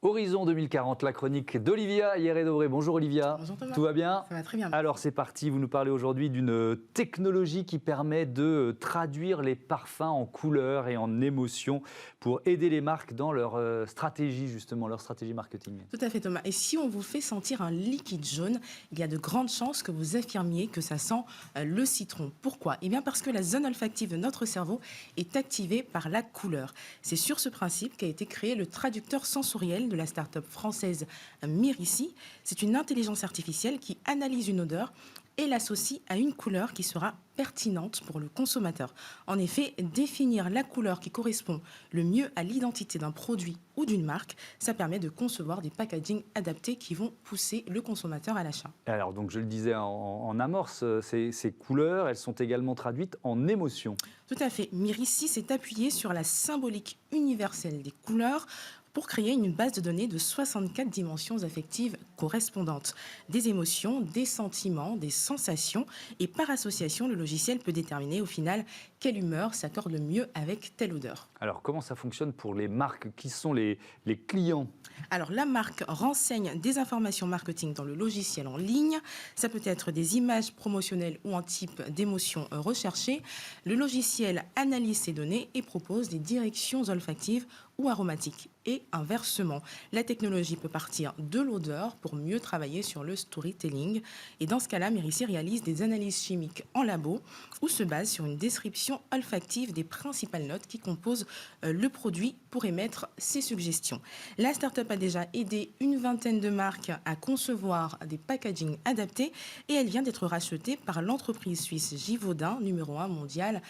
Horizon 2040, la chronique d'Olivia Hieré-Dobré. Bonjour Olivia. Bonjour Thomas. Tout va bien? Ça va très bien. Alors c'est parti, vous nous parlez aujourd'hui d'une technologie qui permet de traduire les parfums en couleurs et en émotions pour aider les marques dans leur stratégie justement, leur stratégie marketing. Tout à fait Thomas. Et si on vous fait sentir un liquide jaune, il y a de grandes chances que vous affirmiez que ça sent le citron. Pourquoi? Eh bien parce que la zone olfactive de notre cerveau est activée par la couleur. C'est sur ce principe qu'a été créé le traducteur sensoriel de la start-up française Myrissi. C'est une intelligence artificielle qui analyse une odeur et l'associe à une couleur qui sera pertinente pour le consommateur. En effet, définir la couleur qui correspond le mieux à l'identité d'un produit ou d'une marque, ça permet de concevoir des packagings adaptés qui vont pousser le consommateur à l'achat. Alors donc je le disais en amorce, ces couleurs, elles sont également traduites en émotions. Tout à fait. Myrissi s'est appuyé sur la symbolique universelle des couleurs pour créer une base de données de 64 dimensions affectives correspondantes. Des émotions, des sentiments, des sensations. Et par association, le logiciel peut déterminer au final quelle humeur s'accorde le mieux avec telle odeur. Alors comment ça fonctionne pour les marques? Qui sont les clients? Alors la marque renseigne des informations marketing dans le logiciel en ligne. Ça peut être des images promotionnelles ou un type d'émotion recherchée. Le logiciel analyse ces données et propose des directions olfactives ou aromatiques. Et inversement, la technologie peut partir de l'odeur pour mieux travailler sur le storytelling. Et dans ce cas-là, Myrissi réalise des analyses chimiques en labo ou se base sur une description olfactive des principales notes qui composent le produit pour émettre ses suggestions. La start-up a déjà aidé une vingtaine de marques à concevoir des packagings adaptés et elle vient d'être rachetée par l'entreprise suisse Givaudan, numéro 1 mondial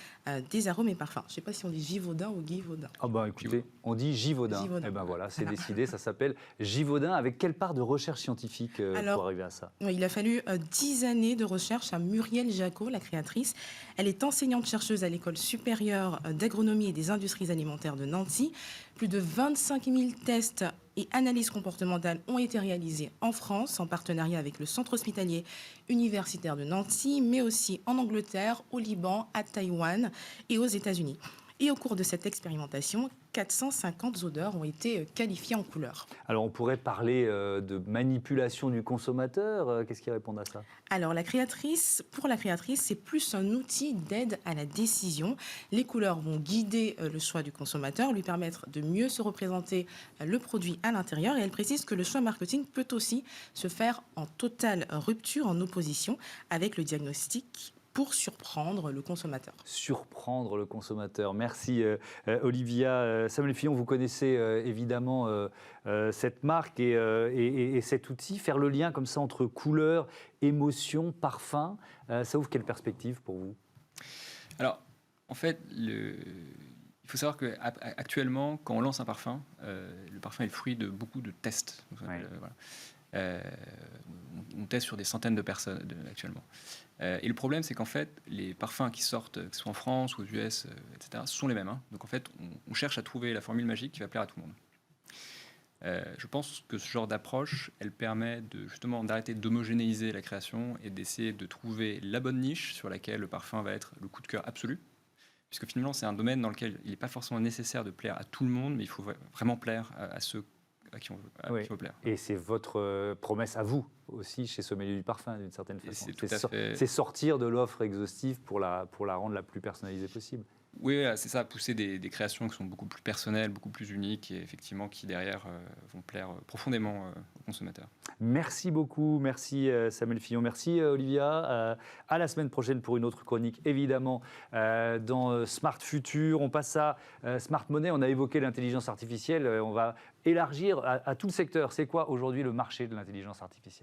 des arômes et parfums. Je ne sais pas si on dit Givaudan ou Givaudan. Ah bah écoutez, on dit Givaudan. Givaudan. Eh ben voilà, c'est décidé, ça s'appelle Givaudan. Avec quelle part de recherche scientifique pour arriver à ça? Il a fallu 10 années de recherche à Muriel Jacot, la créatrice. Elle est enseignante-chercheuse à l'École supérieure d'agronomie et des industries alimentaires de Nancy. Plus de 25 000 tests et analyses comportementales ont été réalisées en France, en partenariat avec le Centre hospitalier universitaire de Nancy, mais aussi en Angleterre, au Liban, à Taïwan et aux États-Unis. Et au cours de cette expérimentation, 450 odeurs ont été qualifiées en couleurs. Alors on pourrait parler de manipulation du consommateur. Qu'est-ce qui répond à ça? Alors pour la créatrice, c'est plus un outil d'aide à la décision. Les couleurs vont guider le choix du consommateur, lui permettre de mieux se représenter le produit à l'intérieur. Et elle précise que le choix marketing peut aussi se faire en totale rupture, en opposition avec le diagnostic pour surprendre le consommateur. Surprendre le consommateur. Merci Olivia. Samuel Fillon, vous connaissez évidemment cette marque et cet outil. Faire le lien comme ça entre couleurs, émotions, parfums, ça ouvre quelle perspective pour vous? Alors, en fait, il faut savoir qu'actuellement, quand on lance un parfum, le parfum est le fruit de beaucoup de tests. Ouais. On teste sur des centaines de personnes actuellement. Et le problème, c'est qu'en fait, les parfums qui sortent, que ce soit en France ou aux US, etc., sont les mêmes. Donc en fait, on cherche à trouver la formule magique qui va plaire à tout le monde. Je pense que ce genre d'approche, elle permet justement d'arrêter d'homogénéiser la création et d'essayer de trouver la bonne niche sur laquelle le parfum va être le coup de cœur absolu. Puisque finalement, c'est un domaine dans lequel il n'est pas forcément nécessaire de plaire à tout le monde, mais il faut vraiment plaire à ceux à qui on veut plaire. Et c'est votre promesse à vous aussi chez Sommelier du Parfum d'une certaine façon. C'est sortir de l'offre exhaustive pour la rendre la plus personnalisée possible. Oui, c'est ça, pousser des créations qui sont beaucoup plus personnelles, beaucoup plus uniques et effectivement qui derrière vont plaire profondément aux consommateurs. Merci beaucoup, merci Samuel Fillon, merci Olivia. À la semaine prochaine pour une autre chronique évidemment dans Smart Future. On passe à Smart Money, on a évoqué l'intelligence artificielle, on va élargir à tout le secteur. C'est quoi aujourd'hui le marché de l'intelligence artificielle ?